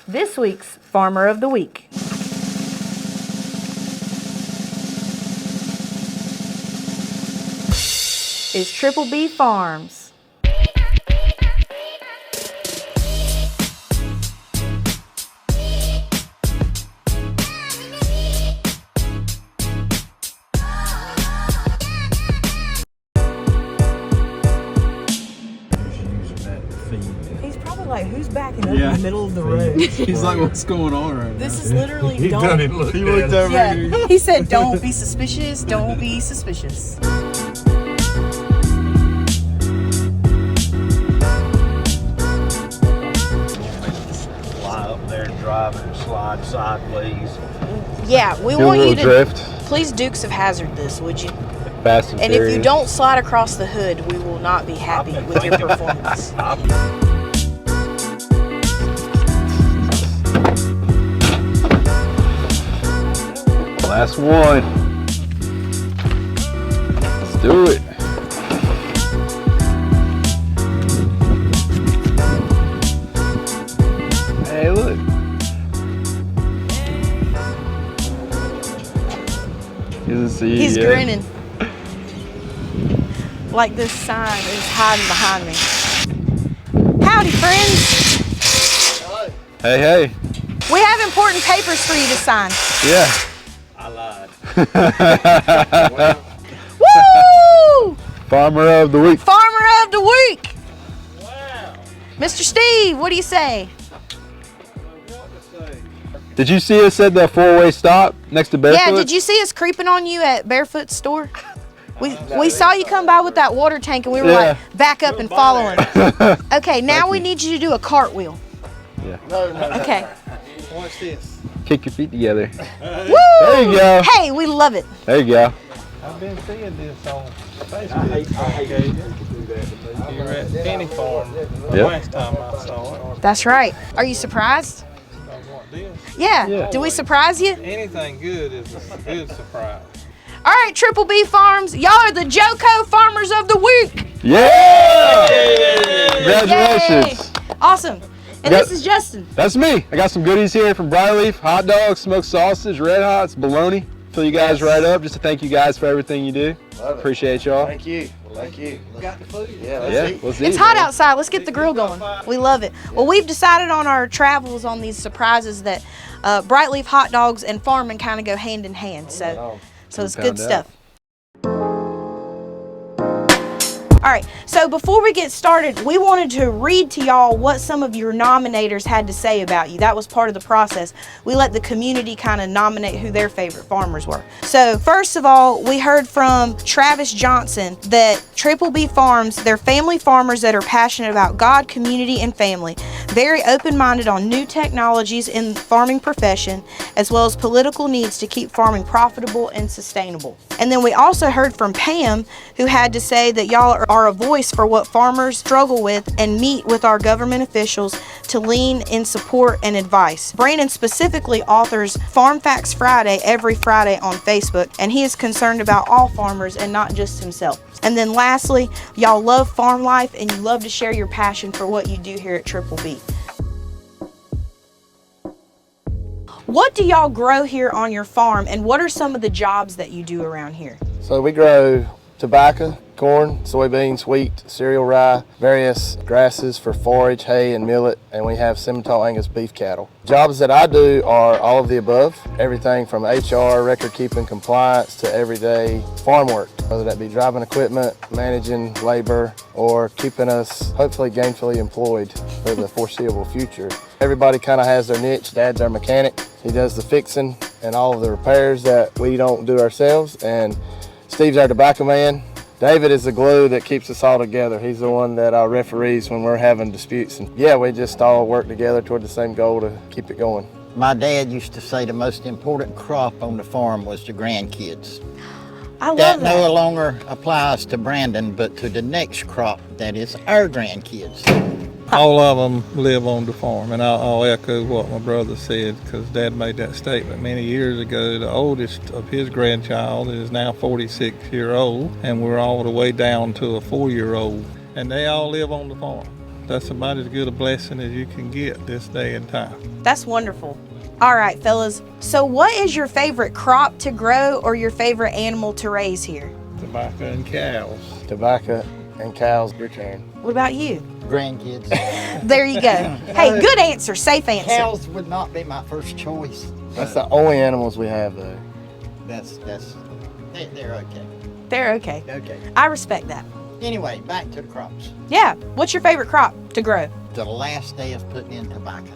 This week's Farmer of the Week. Is Triple B Farms. He's probably like, who's backing up in the middle of the road? He's like, what's going on right now? This is literally He looked over yeah. He said, don't be suspicious, don't be suspicious. Fly up there and drive and slide sideways. Yeah, we want you to drift. Please Dukes of Hazzard this, would you? Fast and if you don't slide across the hood, we will not be happy with your performance. Last one. Let's do it. Hey, look. He doesn't see you He's yet. grinning. Like this sign is hiding behind me. Howdy, friends. Hey, hey. We have important papers for you to sign. Yeah. I lied. Woo! Farmer of the Week. Farmer of the Week. Wow. Mr. Steve, what do you say? Did you see us at the four-way stop next to Barefoot? Yeah, did you see us creeping on you at Barefoot's store? We saw you come by with that water tank and we were like, back up and following. Okay, now we need you to do a cartwheel. Yeah. No. Okay. Watch this. Kick your feet together. Woo! There you go. Hey, we love it. There you go. I've been seeing this on Facebook. I hate you were at Penny Farm the last time I saw it. That's right. Are you surprised? What this? Yeah. Did we surprise you? Anything good is a good surprise. All right, Triple B Farms, y'all are the JoCo Farmers of the Week. Yeah! Congratulations. Yay. Awesome. And this is Justin. That's me. I got some goodies here from Briarleaf, hot dogs, smoked sausage, red hots, bologna. Fill you guys right up just to thank you guys for everything you do. Appreciate y'all. Thank you. Thank you. Got the food? Yeah, Let's eat. It's hot outside. Let's get the grill going. We love it. Well, we've decided on our travels on these surprises that Brightleaf hot dogs and farming kind of go hand in hand. So it's good stuff. All right, so before we get started, we wanted to read to y'all what some of your nominators had to say about you. That was part of the process. We let the community kind of nominate who their favorite farmers were. So first of all, we heard from Travis Johnson that Triple B Farms, they're family farmers that are passionate about God, community, and family. Very open-minded on new technologies in the farming profession, as well as political needs to keep farming profitable and sustainable. And then we also heard from Pam, who had to say that y'all are a voice for what farmers struggle with and meet with our government officials to lean in support and advice. Brandon specifically authors Farm Facts Friday every Friday on Facebook, and he is concerned about all farmers and not just himself. And then lastly, y'all love farm life and you love to share your passion for what you do here at Triple B. What do y'all grow here on your farm, and what are some of the jobs that you do around here? So we grow tobacco, corn, soybeans, wheat, cereal rye, various grasses for forage, hay, and millet, and we have Simmental Angus beef cattle. Jobs that I do are all of the above, everything from HR, record keeping, compliance, to everyday farm work, whether that be driving equipment, managing labor, or keeping us hopefully gainfully employed for the foreseeable future. Everybody kind of has their niche. Dad's our mechanic. He does the fixing and all of the repairs that we don't do ourselves, and Steve's our tobacco man. David is the glue that keeps us all together. He's the one that referees when we're having disputes. And yeah, we just all work together toward the same goal to keep it going. My dad used to say the most important crop on the farm was the grandkids. I love that. That no longer applies to Brandon, but to the next crop, that is our grandkids. All of them live on the farm, and I'll echo what my brother said, because Dad made that statement many years ago. The oldest of his grandchild is now 46-year-old, and we're all the way down to a 4-year-old, and they all live on the farm. that's about as good a blessing as you can get this day and time. That's wonderful. All right, fellas. So what is your favorite crop to grow or your favorite animal to raise here? Tobacco and cows. Tobacco and cows, your turn. What about you? Grandkids. There you go. Hey, good answer. Safe answer. Cows would not be my first choice. That's the only animals we have, though. They're okay. They're okay. Okay. I respect that. Anyway, back to the crops. Yeah. What's your favorite crop to grow? The last day of putting in tobacco.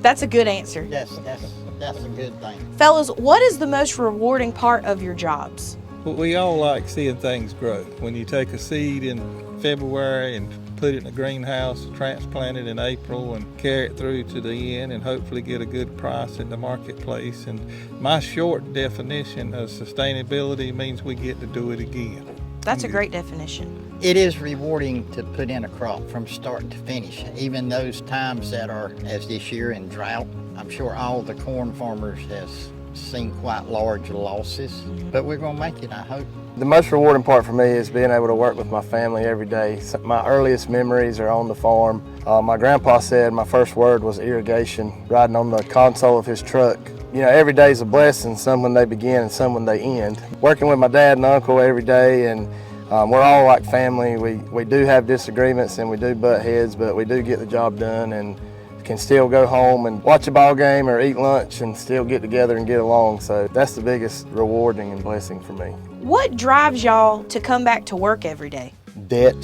That's a good answer. That's a good thing. Fellas, what is the most rewarding part of your jobs? But we all like seeing things grow. When you take a seed in February and put it in a greenhouse, transplant it in April and carry it through to the end and hopefully get a good price in the marketplace. And my short definition of sustainability means we get to do it again. That's a great definition. It is rewarding to put in a crop from start to finish, even those times that are, as this year, in drought. I'm sure all the corn farmers has seen quite large losses, but we're going to make it, I hope. The most rewarding part for me is being able to work with my family every day. My earliest memories are on the farm. My grandpa said my first word was irrigation, riding on the console of his truck. You know, every day's a blessing, some when they begin and some when they end. Working with my dad and uncle every day, and we're all like family. We do have disagreements and we do butt heads, but we do get the job done and can still go home and watch a ball game or eat lunch and still get together and get along. So that's the biggest rewarding and blessing for me. What drives y'all to come back to work every day? Debt.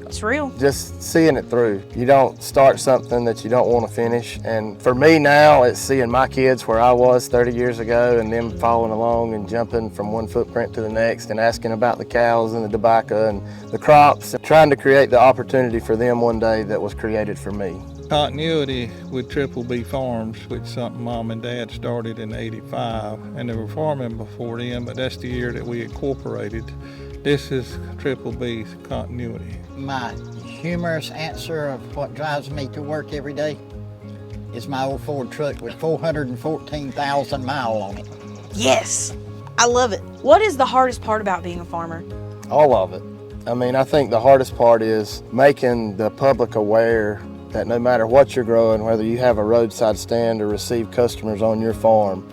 It's real. Just seeing it through. You don't start something that you don't want to finish. And for me now, it's seeing my kids where I was 30 years ago and them following along and jumping from one footprint to the next and asking about the cows and the tobacco and the crops and trying to create the opportunity for them one day that was created for me. Continuity with Triple B Farms, which is something Mom and Dad started in '85, and they were farming before then, but that's the year that we incorporated. This is Triple B's continuity. My humorous answer of what drives me to work every day is my old Ford truck with 414,000 miles on it. Yes, I love it. What is the hardest part about being a farmer? All of it. I mean, I think the hardest part is making the public aware that no matter what you're growing, whether you have a roadside stand or receive customers on your farm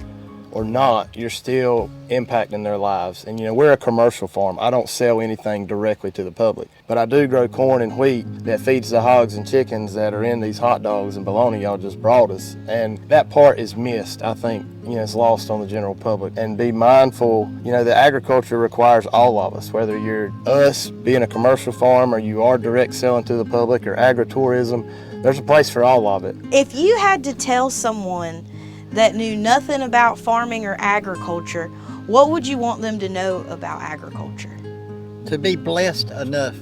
or not, you're still impacting their lives. And you know, we're a commercial farm. I don't sell anything directly to the public, but I do grow corn and wheat that feeds the hogs and chickens that are in these hot dogs and bologna y'all just brought us. And that part is missed, I think. You know, it's lost on the general public. And be mindful, you know, that agriculture requires all of us, whether you're us being a commercial farm or you are direct selling to the public or agritourism, there's a place for all of it. If you had to tell someone that knew nothing about farming or agriculture, what would you want them to know about agriculture? To be blessed enough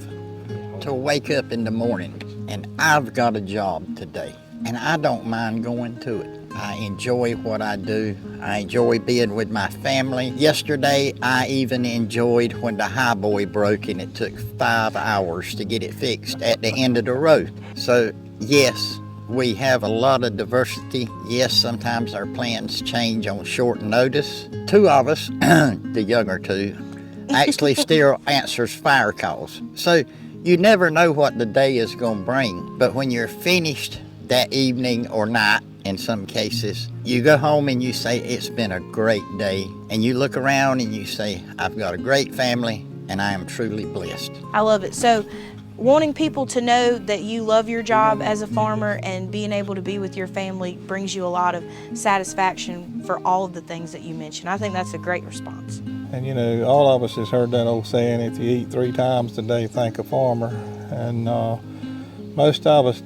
to wake up in the morning and I've got a job today and I don't mind going to it. I enjoy what I do. I enjoy being with my family. Yesterday, I even enjoyed when the highboy broke and it took 5 hours to get it fixed at the end of the road. So, yes, we have a lot of diversity. Yes, sometimes our plans change on short notice. Two of us, the younger two, actually still answers fire calls. So you never know what the day is going to bring. But when you're finished that evening or night, in some cases, you go home and you say, it's been a great day. And you look around and you say, I've got a great family and I am truly blessed. I love it. So, wanting people to know that you love your job as a farmer and being able to be with your family brings you a lot of satisfaction for all of the things that you mentioned. I think that's a great response. And you know, all of us has heard that old saying, if you eat 3 times a day, thank a farmer. And most of us,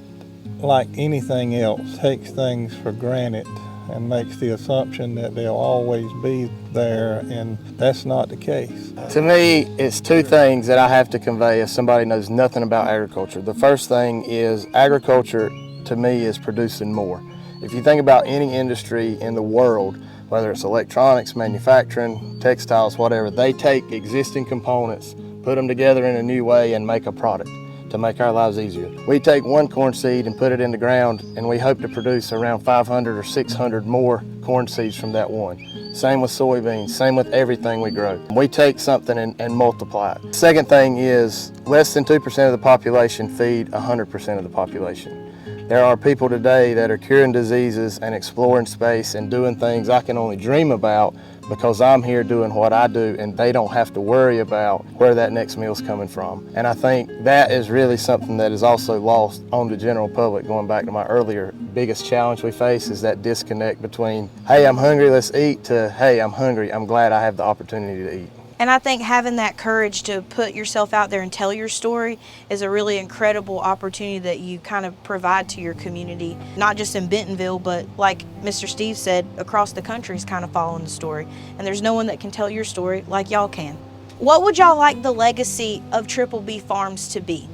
like anything else, takes things for granted and makes the assumption that they'll always be there, and that's not the case. To me, it's 2 things that I have to convey if somebody knows nothing about agriculture. The first thing is agriculture, to me, is producing more. If you think about any industry in the world, whether it's electronics, manufacturing, textiles, whatever, they take existing components, put them together in a new way and make a product. to make our lives easier. We take one corn seed and put it in the ground, and we hope to produce around 500 or 600 more corn seeds from that one. Same with soybeans, same with everything we grow. We take something and multiply it. Second thing is less than 2% of the population feed 100% of the population. There are people today that are curing diseases and exploring space and doing things I can only dream about because I'm here doing what I do, and they don't have to worry about where that next meal's coming from. And I think that is really something that is also lost on the general public. Going back to my earlier, biggest challenge we face is that disconnect between, hey, I'm hungry, let's eat, to, hey, I'm hungry, I'm glad I have the opportunity to eat. And I think having that courage to put yourself out there and tell your story is a really incredible opportunity that you kind of provide to your community, not just in Bentonville, but like Mr. Steve said, across the country is kind of following the story. And there's no one that can tell your story like y'all can. What would y'all like the legacy of Triple B Farms to be?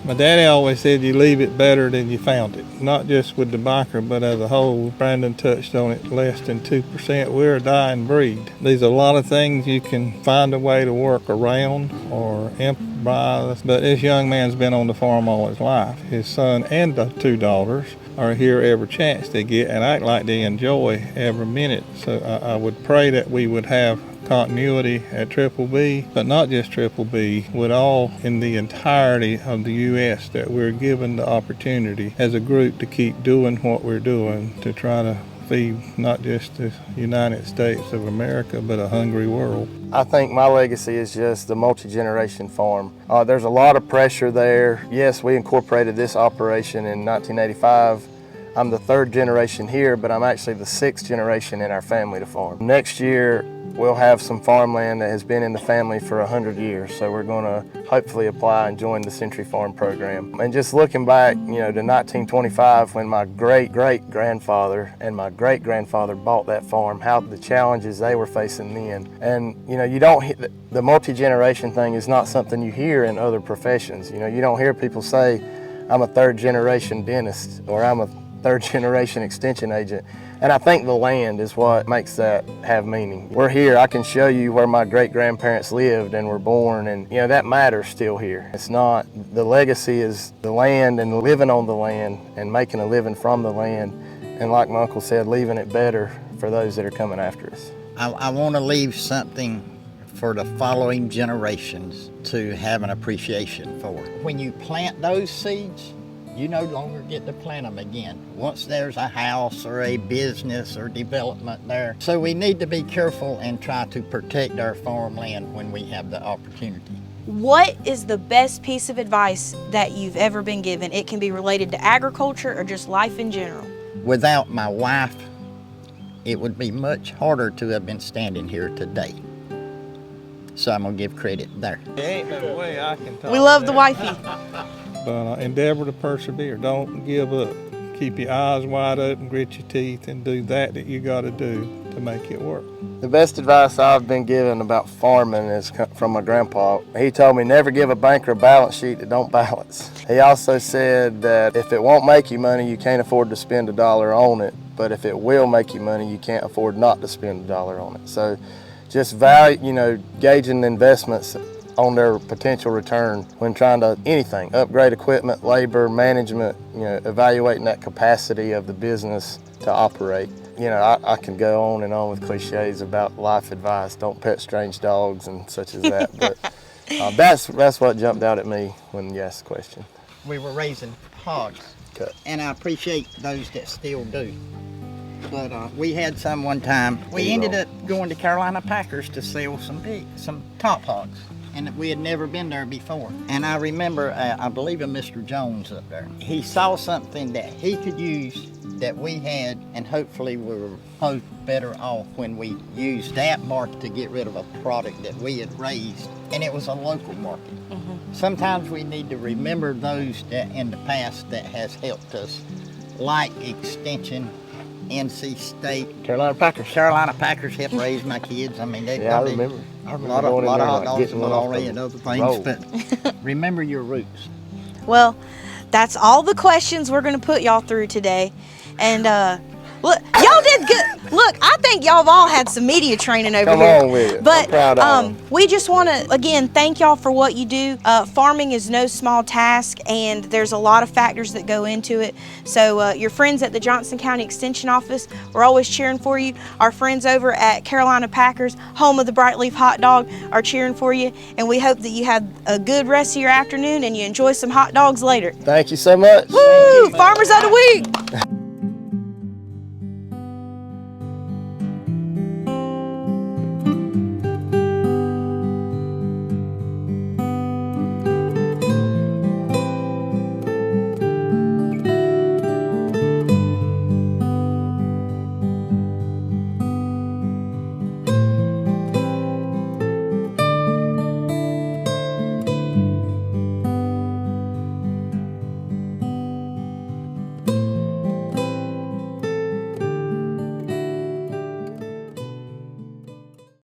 My daddy always said you leave it better than you found it, not just with the biker, but as a whole. Brandon touched on it, less than 2%. We're a dying breed. There's a lot of things you can find a way to work around or improvise, but this young man's been on the farm all his life. His son and the 2 daughters are here every chance they get and act like they enjoy every minute. So I would pray that we would have continuity at Triple B, but not just Triple B, with all in the entirety of the U.S. that we're given the opportunity as a group to keep doing what we're doing to try to feed not just the United States of America, but a hungry world. I think my legacy is just the multi-generation farm. There's a lot of pressure there. Yes, we incorporated this operation in 1985. I'm the 3rd generation here, but I'm actually the 6th generation in our family to farm. Next year, we'll have some farmland that has been in the family for 100 years, so we're going to hopefully apply and join the Century Farm program. And just looking back, to 1925, when my great-great-grandfather and my great-grandfather bought that farm, how the challenges they were facing then. And you don't, the multi-generation thing is not something you hear in other professions. You don't hear people say, I'm a 3rd-generation dentist, or I'm a 3rd-generation extension agent. And I think the land is what makes that have meaning. We're here, I can show you where my great-grandparents lived and were born, and that matters still here. It's not, the legacy is the land and living on the land and making a living from the land. And like my uncle said, leaving it better for those that are coming after us. I want to leave something for the following generations to have an appreciation for. When you plant those seeds, you no longer get to plant them again once there's a house or a business or development there. So we need to be careful and try to protect our farmland when we have the opportunity. What is the best piece of advice that you've ever been given? It can be related to agriculture or just life in general. Without my wife, it would be much harder to have been standing here today. So I'm gonna give credit there. There ain't no way I can talk. We love the wifey. But endeavor to persevere. Don't give up. Keep your eyes wide open, grit your teeth, and do that you got to do to make it work. The best advice I've been given about farming is from my grandpa. He told me never give a banker a balance sheet that don't balance. He also said that if it won't make you money, you can't afford to spend $1 on it. But if it will make you money, you can't afford not to spend $1 on it. So just value, gauging the investments on their potential return when trying to anything, upgrade equipment, labor, management, evaluating that capacity of the business to operate. I can go on and on with cliches about life advice, don't pet strange dogs and such as that, but that's what jumped out at me when you asked the question. We were raising hogs, and I appreciate those that still do. But we had some one time. We ended up going to Carolina Packers to sell some top hogs. And we had never been there before. And I remember, I believe of Mr. Jones up there. He saw something that he could use that we had, and hopefully we were both better off when we used that market to get rid of a product that we had raised, and it was a local market. Mm-hmm. Sometimes we need to remember those that in the past that has helped us, like Extension, NC State. Carolina Packers. Carolina Packers helped raise my kids. I mean, I remember. A lot of hot dogs and already and other things, but remember your roots. Well, that's all the questions we're going to put y'all through today. And Look, y'all did good. Look, I think y'all have all had some media training over here. Come on with it. But I'm proud of them. we just want to, again, thank y'all for what you do. Farming is no small task, and there's a lot of factors that go into it. So your friends at the Johnston County Extension Office, we're always cheering for you. Our friends over at Carolina Packers, home of the Bright Leaf hot dog, are cheering for you. And we hope that you have a good rest of your afternoon and you enjoy some hot dogs later. Thank you so much. Woo! Farmers of the Week!